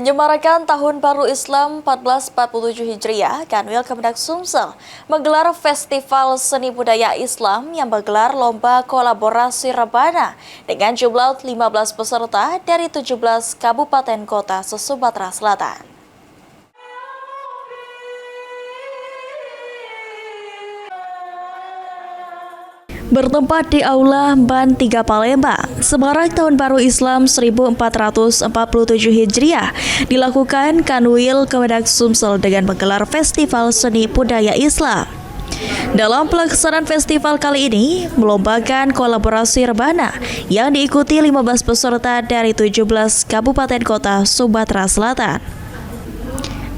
Menyemarakan Tahun Baru Islam 1447 Hijriah, Kanwil Kemendak Sumsel menggelar Festival Seni Budaya Islam yang menggelar lomba kolaborasi rebana dengan jumlah 15 peserta dari 17 kabupaten kota se-Sumatera Selatan. Bertempat di Aula Ban 3 Palembang, semarak Tahun Baru Islam 1447 Hijriah dilakukan Kanwil Kemendak Sumsel dengan menggelar Festival Seni Budaya Islam. Dalam pelaksanaan festival kali ini, melombakan kolaborasi rebana yang diikuti 15 peserta dari 17 kabupaten kota Sumatera Selatan.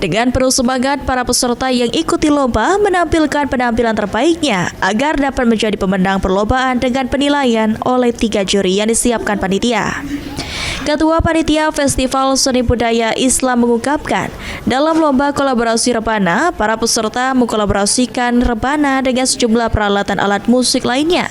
Dengan penuh semangat, para peserta yang ikuti lomba menampilkan penampilan terbaiknya agar dapat menjadi pemenang perlombaan dengan penilaian oleh 3 juri yang disiapkan panitia. Ketua Panitia Festival Seni Budaya Islam mengungkapkan, dalam lomba kolaborasi rebana, para peserta mengkolaborasikan rebana dengan sejumlah peralatan alat musik lainnya.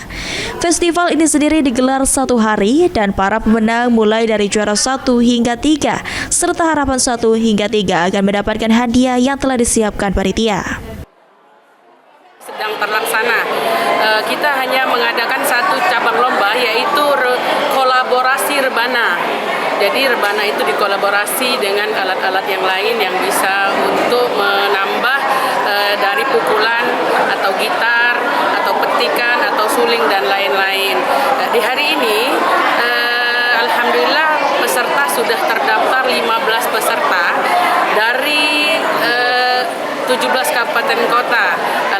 Festival ini sendiri digelar 1 hari dan para pemenang mulai dari juara 1 hingga 3 serta harapan 1 hingga 3 akan mendapatkan hadiah yang telah disiapkan panitia. Sedang terlaksana, kita hanya mengadakan 1 cabang lomba, yaitu kolaborasi rebana. Jadi rebana itu dikolaborasi dengan alat-alat yang lain yang bisa untuk menambah dari pukulan atau gitar atau petikan atau suling dan lain-lain. Di hari ini alhamdulillah peserta sudah terdaftar 15 peserta dari 17 kabupaten kota.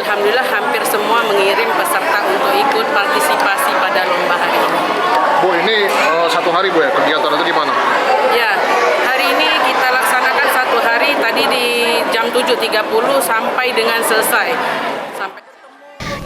Alhamdulillah hampir semua mengirim peserta untuk ikut partisipasi pada lomba hari ini. Bu, ini 1 hari Bu ya, kegiatan itu gimana? Ya, hari ini kita laksanakan 1 hari, tadi di jam 7.30 sampai dengan selesai.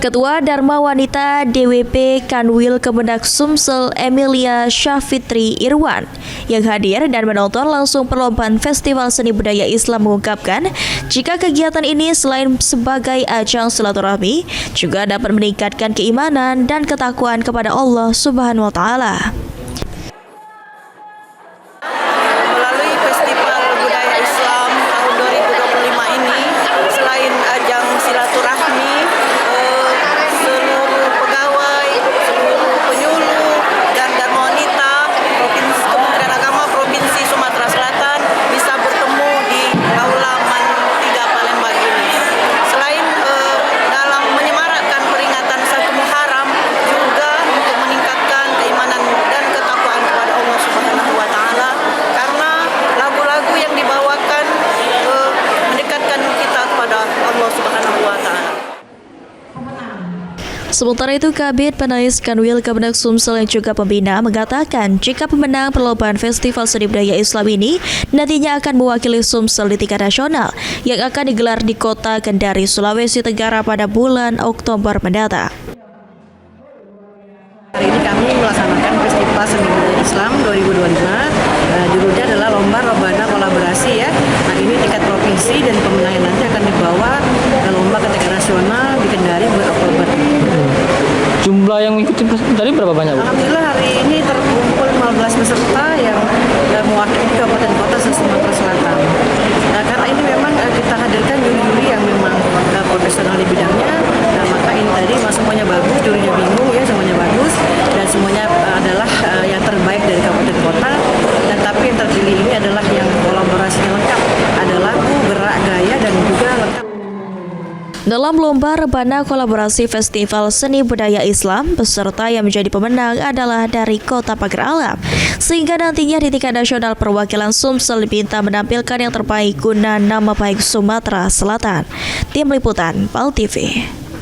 Ketua Dharma Wanita DWP Kanwil Kemendak Sumsel Emilia Syafitri Irwan yang hadir dan menonton langsung perlombaan Festival Seni Budaya Islam mengungkapkan, jika kegiatan ini selain sebagai ajang silaturahmi juga dapat meningkatkan keimanan dan ketakwaan kepada Allah Subhanahu wa taala. Melalui Festival Budaya Islam tahun 2025 ini, selain ajang silaturahmi, seluruh pegawai, seluruh penyuluh dan Dharma Wanita Kementerian Agama Provinsi Sumatera Selatan bisa bertemu di Aula Man 3 Palembang ini. Selain dalam menyemarakkan peringatan 1 Muharram, juga untuk meningkatkan keimanan dan ketakwaan kepada Allah Subhanahu wa taala, karena lagu-lagu yang dibawakan mendekatkan kita kepada Allah Subhanahu wa taala. Sementara itu, Kabid Penais Kanwil Kemendak Sumsel yang juga pembina mengatakan jika pemenang perlombaan Festival Seni Budaya Islam ini nantinya akan mewakili Sumsel di tingkat nasional yang akan digelar di Kota Kendari, Sulawesi Tenggara pada bulan Oktober mendatang. Hari ini kami melaksanakan Festival Seni Budaya Islam 2025. Judulnya adalah Lomba Rebana Kolaborasi ya. Nah, ini tingkat provinsi dan pemenangnya nanti akan dibawa ke lomba ke tingkat nasional di Kendari bulan Oktober. Jumlah yang mengikuti tadi berapa banyak, Bu? Alhamdulillah hari ini terkumpul 15 peserta yang mewakili kabupaten kota se-Sumatera Selatan. Nah, karena ini memang kita hadirkan juri-juri yang memang profesional di bidangnya. Nah, maka ini tadi semuanya bagus, jurinya bingung ya, semuanya bagus dan semuanya adalah yang terbaik dari kabupaten kota. Dan tapi yang terpilih ini adalah yang kolaborasinya lengkap, ada lagu, gerak, gaya dan juga lengkap. Dalam lomba rebana kolaborasi Festival Seni Budaya Islam, peserta yang menjadi pemenang adalah dari Kota Pagar Alam, sehingga nantinya di tingkat nasional perwakilan Sumsel diminta menampilkan yang terbaik guna nama baik Sumatera Selatan. Tim Liputan PAL TV.